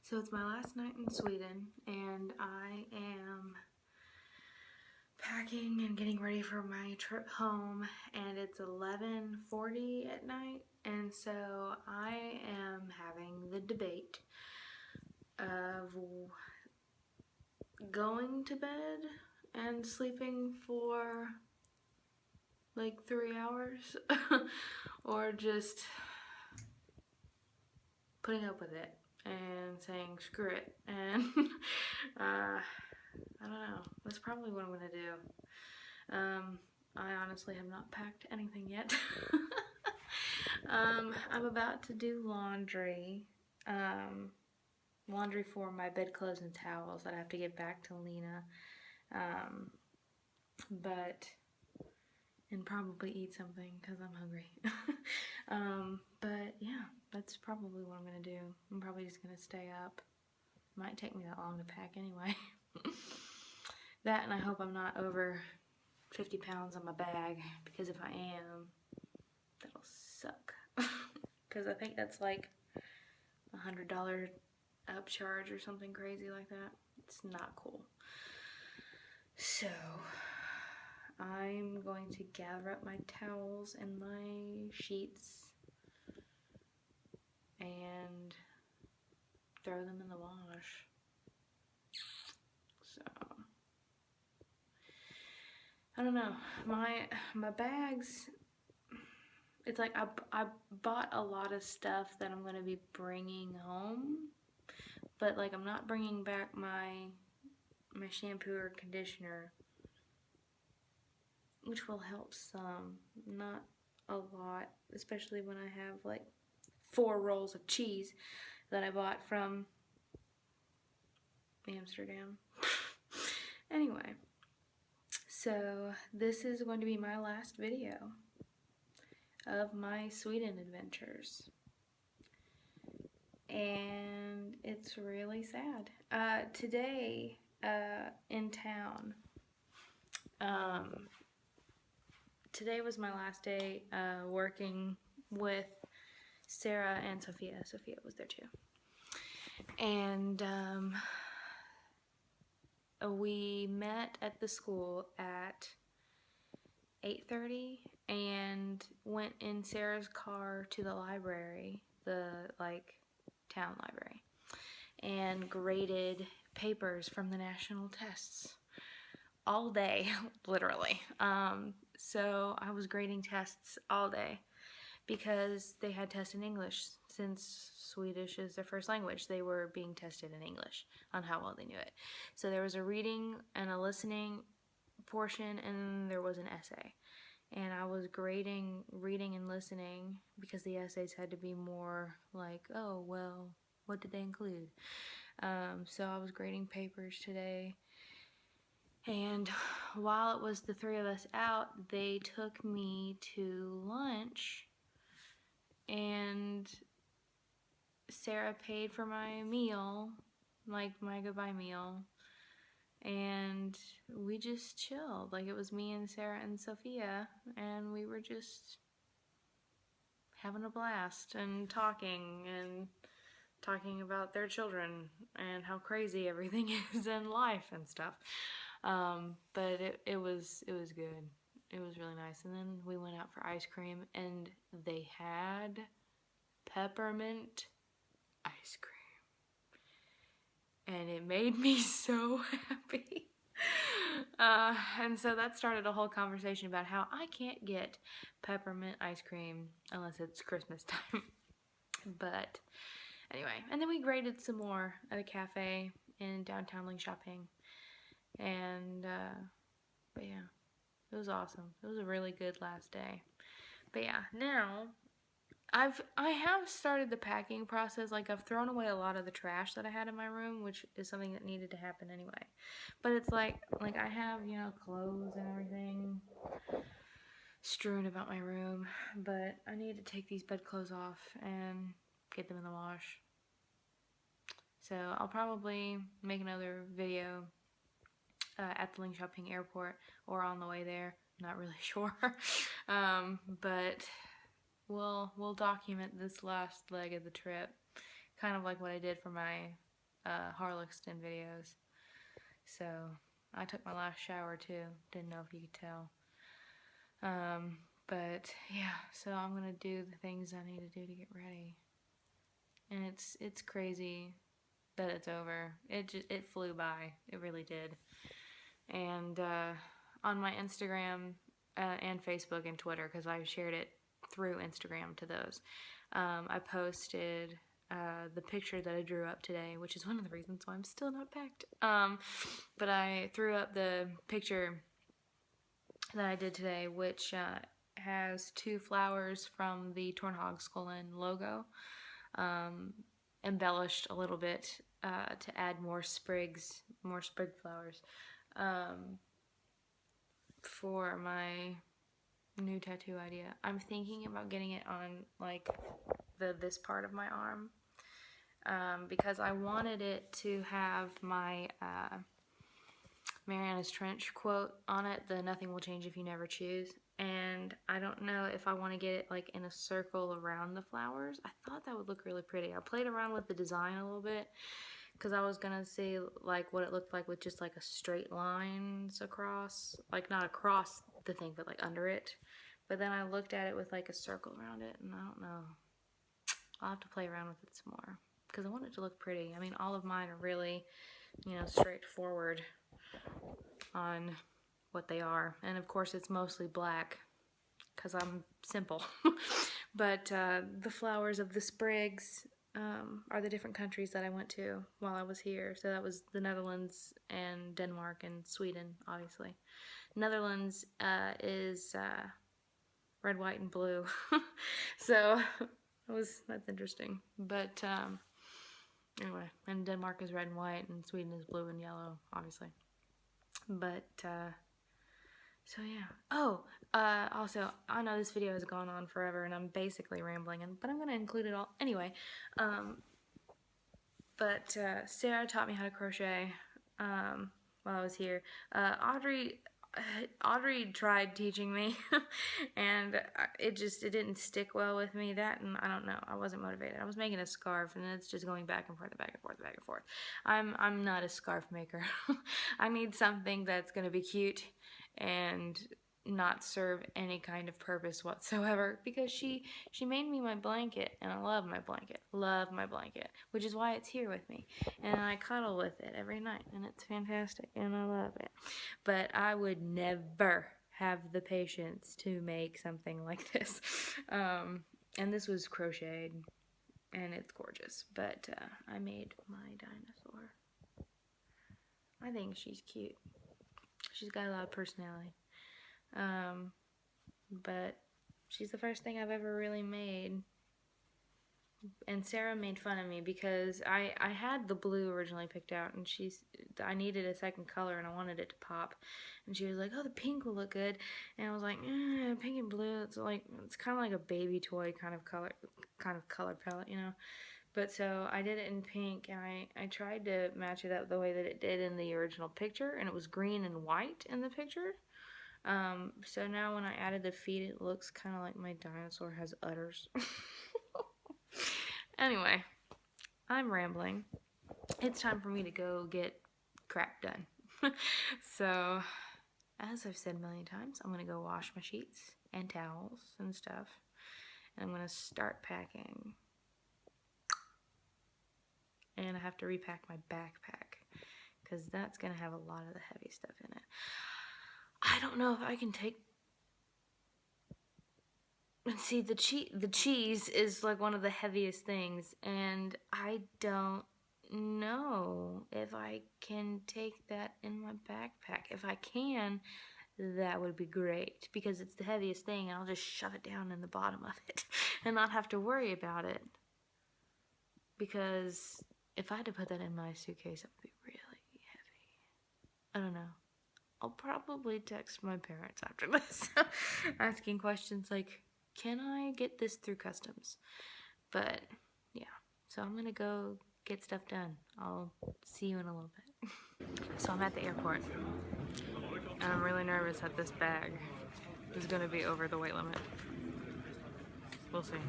So it's my last night in Sweden, and I am packing and getting ready for my trip home, and it's 11:40 at night, and so I am having the debate of going to bed and sleeping for like 3 hours or just putting up with it and saying screw it. And I don't know, that's probably what I'm gonna do. I honestly have not packed anything yet. I'm about to do laundry. Laundry for my bedclothes and towels that I have to get back to Lena. And probably eat something because I'm hungry. But yeah, that's probably what I'm gonna do. I'm probably just gonna stay up. Might take me that long to pack anyway. That, and I hope I'm not over 50 pounds on my bag, because if I am, that'll suck. Because I think that's like $100 upcharge or something crazy like that. It's not cool. So I'm going to gather up my towels and my sheets and throw them in the wash. So I don't know, my bags, it's like I bought a lot of stuff that I'm gonna be bringing home, but like I'm not bringing back my shampoo or conditioner, which will help some, not a lot, especially when I have like 4 rolls of cheese that I bought from Amsterdam. Anyway, so this is going to be my last video of my Sweden adventures, and it's really sad. Today in town, today was my last day working with Sarah and Sophia. Sophia was there too. And we met at the school at 8:30 and went in Sarah's car to the library, the like town library, and graded papers from the national tests all day, literally. So I was grading tests all day because they had tests in English. Since Swedish is their first language, they were being tested in English on how well they knew it. So there was a reading and a listening portion, and there was an essay. And I was grading reading and listening because the essays had to be more like, oh, well, what did they include? So I was grading papers today. And while it was the 3 of us out, they took me to lunch, and Sarah paid for my meal, like my goodbye meal, and we just chilled. Like, it was me and Sarah and Sophia, and we were just having a blast and talking about their children and how crazy everything is in life and stuff. But it was good. It was really nice. And then we went out for ice cream, and they had peppermint ice cream, and it made me so happy. And so that started a whole conversation about how I can't get peppermint ice cream unless it's Christmas time. But anyway, and then we graded some more at a cafe in downtown Linköping, and but yeah, it was awesome. It was a really good last day. But yeah, now I have started the packing process. Like, I've thrown away a lot of the trash that I had in my room, which is something that needed to happen anyway. But it's like I have, you know, clothes and everything strewn about my room, but I need to take these bedclothes off and get them in the wash. So I'll probably make another video at the Linköping airport or on the way there. Not really sure. But we'll document this last leg of the trip, kind of like what I did for my Harlexton videos. So I took my last shower too. Didn't know if you could tell. But yeah, so I'm gonna do the things I need to do to get ready. And it's crazy that it's over. It flew by. It really did. And on my Instagram and Facebook and Twitter, because I shared it through Instagram to those, I posted the picture that I drew up today, which is one of the reasons why I'm still not packed. But I threw up the picture that I did today, which has 2 flowers from the Tornhögskolan logo, embellished a little bit to add more sprig flowers for my new tattoo idea. I'm thinking about getting it on like this part of my arm, because I wanted it to have my Mariana's Trench quote on it, the "Nothing will change if you never choose." And I don't know if I want to get it like in a circle around the flowers. I thought that would look really pretty. I played around with the design a little bit because I was gonna see like what it looked like with just like a straight lines across, like not across the thing, but like under it. But then I looked at it with like a circle around it, and I don't know. I'll have to play around with it some more because I want it to look pretty. I mean, all of mine are really, straightforward on what they are, and of course it's mostly black because I'm simple. But the flowers of the sprigs are the different countries that I went to while I was here. So that was the Netherlands and Denmark and Sweden, obviously. Netherlands is red, white, and blue. So that's interesting. But anyway, and Denmark is red and white, and Sweden is blue and yellow, obviously. But so yeah. Oh, also, I know this video has gone on forever, and I'm basically rambling, but I'm gonna include it all anyway. But Sarah taught me how to crochet while I was here. Audrey tried teaching me, and it didn't stick well with me. That, and I don't know, I wasn't motivated. I was making a scarf, and it's just going back and forth and back and forth and back and forth. I'm not a scarf maker. I need something that's gonna be cute and not serve any kind of purpose whatsoever, because she made me my blanket, and I love my blanket, which is why it's here with me, and I cuddle with it every night, and it's fantastic, and I love it. But I would never have the patience to make something like this. And this was crocheted, and it's gorgeous. But I made my dinosaur. I think she's cute. She's got a lot of personality. But she's the first thing I've ever really made. And Sarah made fun of me because I had the blue originally picked out, and I needed a second color, and I wanted it to pop. And she was like, "Oh, the pink will look good." And I was like, pink and blue, it's kind of like a baby toy kind of color palette, But so I did it in pink, and I tried to match it up the way that it did in the original picture, and it was green and white in the picture. So now when I added the feet, it looks kind of like my dinosaur has udders. Anyway, I'm rambling. It's time for me to go get crap done. So, as I've said a million times, I'm going to go wash my sheets and towels and stuff. And I'm going to start packing. And I have to repack my backpack, because that's going to have a lot of the heavy stuff in it. I don't know if I can take... See, the cheese is like one of the heaviest things, and I don't know if I can take that in my backpack. If I can, that would be great, because it's the heaviest thing, and I'll just shove it down in the bottom of it and not have to worry about it. Because if I had to put that in my suitcase, it would be really heavy. I don't know. I'll probably text my parents after this asking questions like, can I get this through customs? But yeah, so I'm gonna go get stuff done. I'll see you in a little bit. So I'm at the airport, and I'm really nervous that this bag is gonna be over the weight limit. We'll see.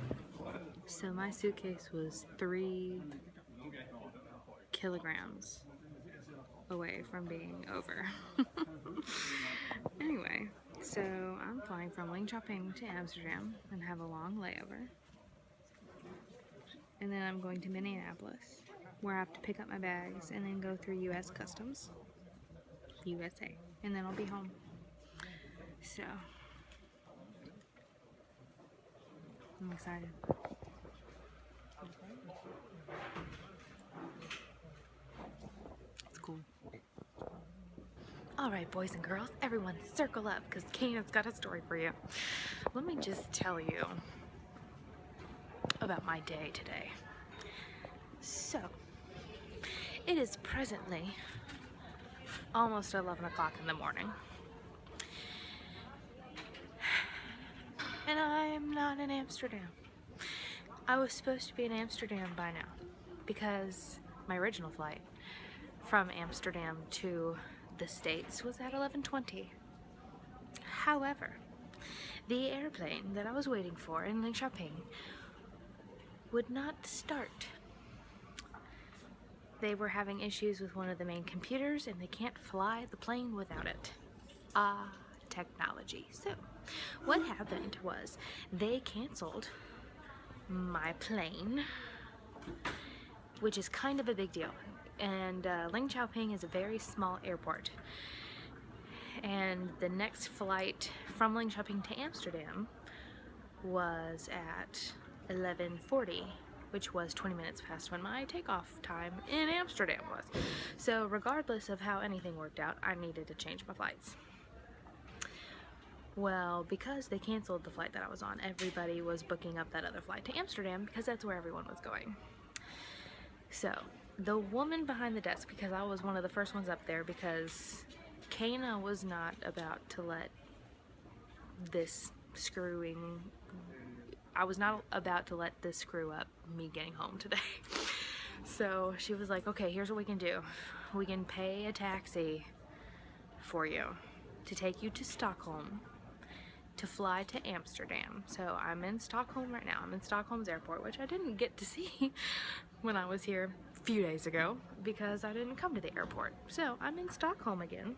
So my suitcase was 3 kilograms away from being over. Anyway, so I'm flying from Linköping to Amsterdam and have a long layover. And then I'm going to Minneapolis, where I have to pick up my bags and then go through US Customs, USA, and then I'll be home. So, I'm excited. It's cool. Alright, boys and girls, everyone circle up because Kana's got a story for you. Let me just tell you about my day today. So, it is presently almost 11 o'clock in the morning. And I'm not in Amsterdam. I was supposed to be in Amsterdam by now because my original flight from Amsterdam to the States was at 11:20. However, the airplane that I was waiting for in Linköping would not start. They were having issues with one of the main computers and they can't fly the plane without it. Technology. So, what happened was they canceled my plane, which is kind of a big deal. And Linköping is a very small airport. And the next flight from Linköping to Amsterdam was at 11:40, which was 20 minutes past when my takeoff time in Amsterdam was. So regardless of how anything worked out, I needed to change my flights. Well, because they canceled the flight that I was on, everybody was booking up that other flight to Amsterdam because that's where everyone was going. So, the woman behind the desk, because I was one of the first ones up there because Kana was not about to let this I was not about to let this screw up me getting home today. So she was like, okay, here's what we can do. We can pay a taxi for you to take you to Stockholm to fly to Amsterdam. So I'm in Stockholm right now. I'm in Stockholm's airport, which I didn't get to see when I was here a few days ago because I didn't come to the airport. So I'm in Stockholm again.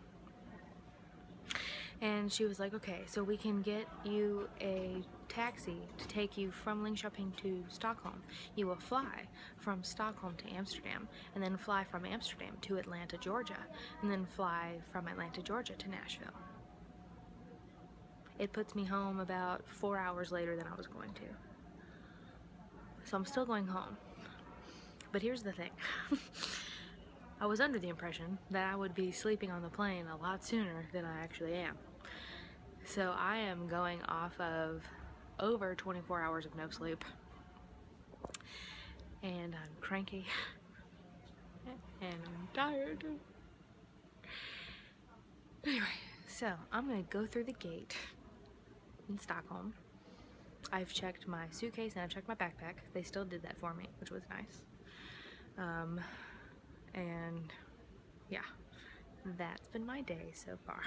And she was like, okay, so we can get you a taxi to take you from Linköping to Stockholm. You will fly from Stockholm to Amsterdam, and then fly from Amsterdam to Atlanta, Georgia, and then fly from Atlanta, Georgia to Nashville. It puts me home about 4 hours later than I was going to. So I'm still going home. But here's the thing. I was under the impression that I would be sleeping on the plane a lot sooner than I actually am. So I am going off of over 24 hours of no sleep. And I'm cranky. And I'm tired. Anyway, so I'm gonna go through the gate in Stockholm. I've checked my suitcase and I've checked my backpack. They still did that for me, which was nice. And yeah, that's been my day so far.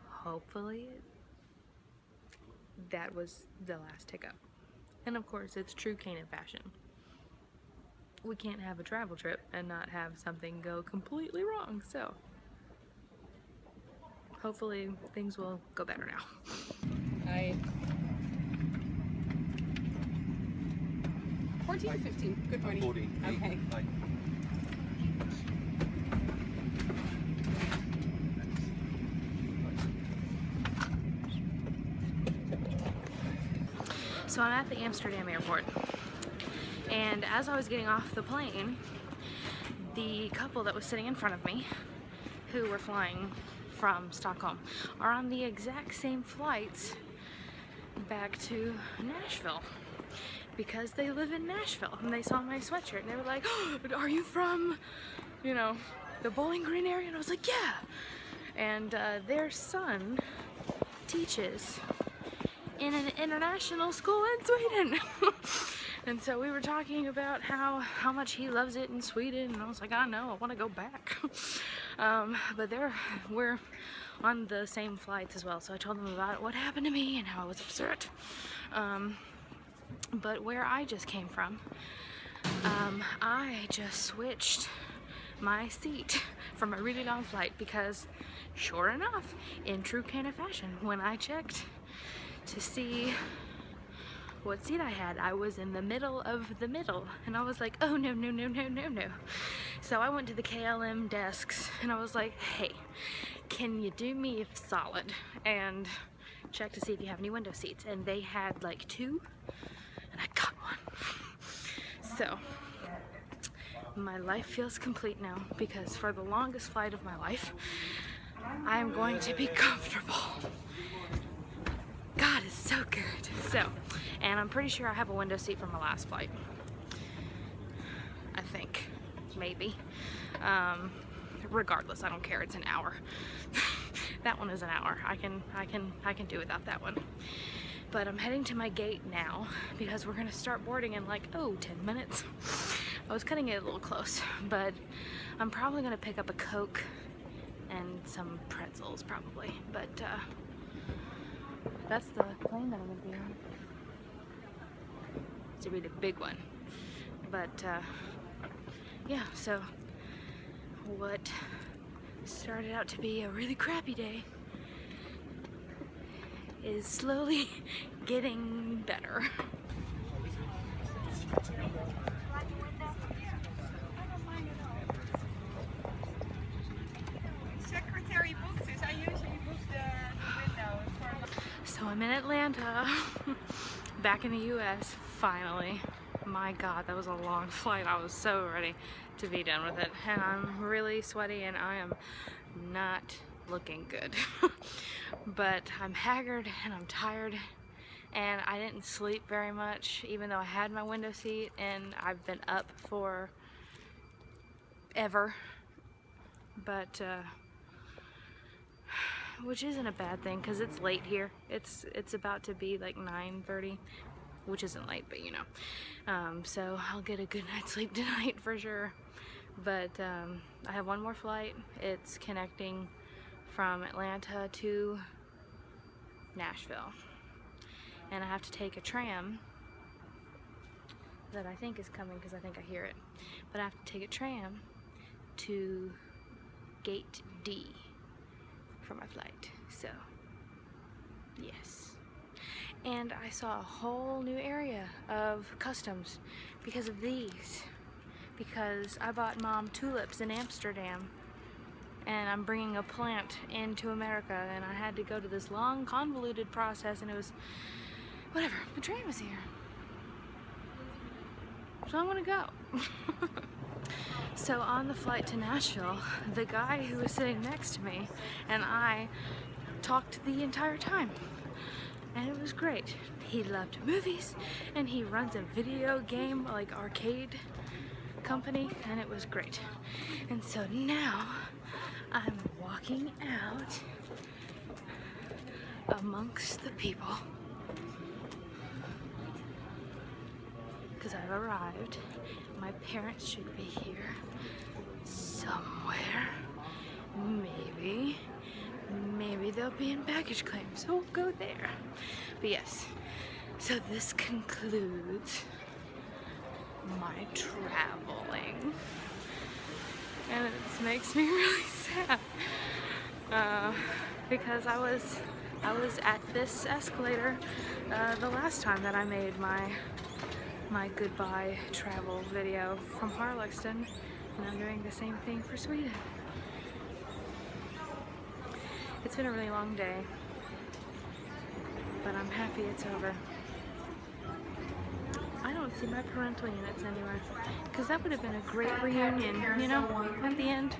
Hopefully that was the last hiccup. And of course, it's true Kana fashion. We can't have a travel trip and not have something go completely wrong, so hopefully things will go better now. Hi. 14 or 15? Good morning. 14. Okay. Hi. So I'm at the Amsterdam airport, and as I was getting off the plane, the couple that was sitting in front of me, who were flying from Stockholm, are on the exact same flights back to Nashville because they live in Nashville, and they saw my sweatshirt and they were like, oh, are you from, you know, the Bowling Green area? And I was like, yeah. And their son teaches in an international school in Sweden. And so we were talking about how much he loves it in Sweden, and I was like, I know, I want to go back. But we're on the same flights as well, so I told them about what happened to me and how I was upset. But where I just came from, I just switched my seat from a really long flight because, sure enough, in true Kana fashion, when I checked to see what seat I had, I was in the middle of the middle, and I was like, oh no, no, no, no, no, no. So I went to the KLM desks and I was like, hey, can you do me a solid and check to see if you have any window seats? And they had like 2, and I got one. So my life feels complete now, because for the longest flight of my life, I am going to be comfortable. God is so good. So, and I'm pretty sure I have a window seat from my last flight. I think, maybe. Regardless, I don't care. It's an hour. That one is an hour. I can do without that one. But I'm heading to my gate now because we're gonna start boarding in like 10 minutes. I was cutting it a little close, but I'm probably gonna pick up a Coke and some pretzels probably. But that's the plane that I'm gonna be on. It's a really big one. But yeah, so what started out to be a really crappy day is slowly getting better. Secretary books is I usually book the window for. So I'm in Atlanta, back in the US, finally. My God, that was a long flight. I was so ready to be done with it. And I'm really sweaty and I am not looking good. But I'm haggard and I'm tired, and I didn't sleep very much even though I had my window seat, and I've been up for ever. But which isn't a bad thing because it's late here. It's about to be like 9:30, which isn't late, but you know. So I'll get a good night's sleep tonight for sure. But I have one more flight. It's connecting from Atlanta to Nashville, and I have to take a tram that I think is coming because I think I hear it, but I have to take a tram to gate D for my flight. So yes, and I saw a whole new area of customs because of these, because I bought Mom tulips in Amsterdam, and I'm bringing a plant into America, and I had to go to this long convoluted process, and it was whatever. The train was here, so I want to go. So on the flight to Nashville, the guy who was sitting next to me and I talked the entire time, and it was great. He loved movies and he runs a video game like arcade company, and it was great. And so now I'm walking out amongst the people because I've arrived. My parents should be here somewhere. Maybe they'll be in baggage claim, so we'll go there. But yes, so this concludes my traveling, and it makes me really sad because I was at this escalator the last time that I made my goodbye travel video from Harlexton, and I'm doing the same thing for Sweden. It's been a really long day, but I'm happy it's over. I don't see my parental units anywhere, because that would have been a great reunion, you know, at the end.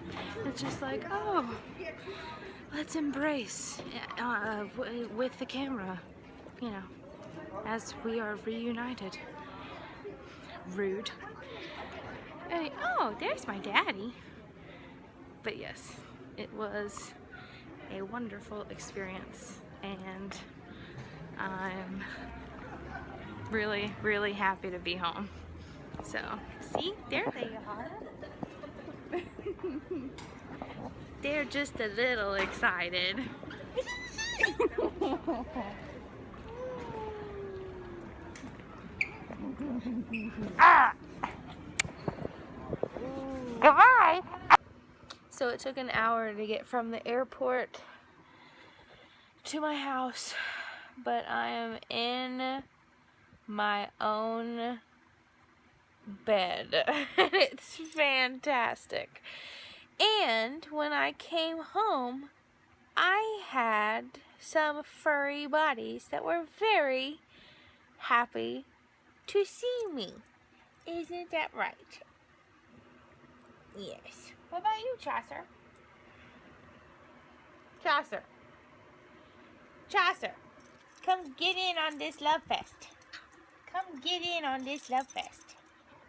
It's just like, oh, let's embrace with the camera, you know, as we are reunited. Rude. Hey, oh, there's my daddy. But yes, it was a wonderful experience, and I'm really, really happy to be home. So, see, there they are. They're just a little excited. Ah! drive. So it took an hour to get from the airport to my house, but I am in my own bed. It's fantastic. And when I came home, I had some furry buddies that were very happy to see me. Isn't that right? Yes. What about you, Chaucer? Chaucer. Chaucer, come get in on this love fest. Come get in on this love fest.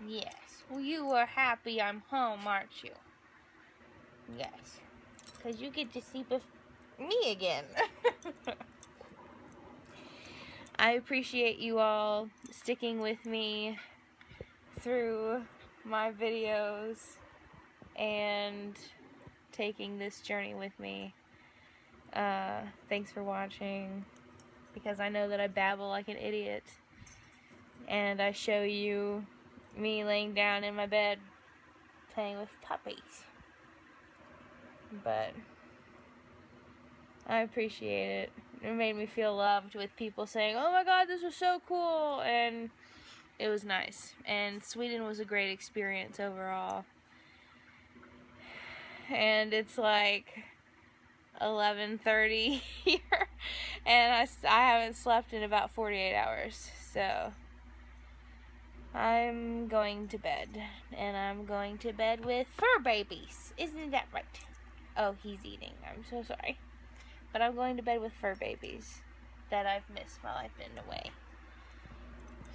Yes. Well, you are happy I'm home, aren't you? Yes. Because you get to see me again. I appreciate you all sticking with me through my videos and taking this journey with me. Thanks for watching, because I know that I babble like an idiot, and I show you me laying down in my bed playing with puppies. But I appreciate it. It made me feel loved with people saying, "Oh my God, this was so cool," and it was nice. And Sweden was a great experience overall. And it's like 11:30 here, and I haven't slept in about 48 hours, so I'm going to bed, and I'm going to bed with fur babies. Isn't that right? Oh, he's eating. I'm so sorry. But I'm going to bed with fur babies that I've missed while I've been away.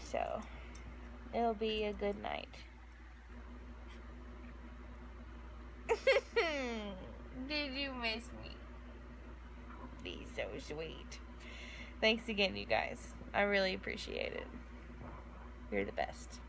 So it'll be a good night. Did you miss me? Be so sweet. Thanks again, you guys. I really appreciate it. You're the best.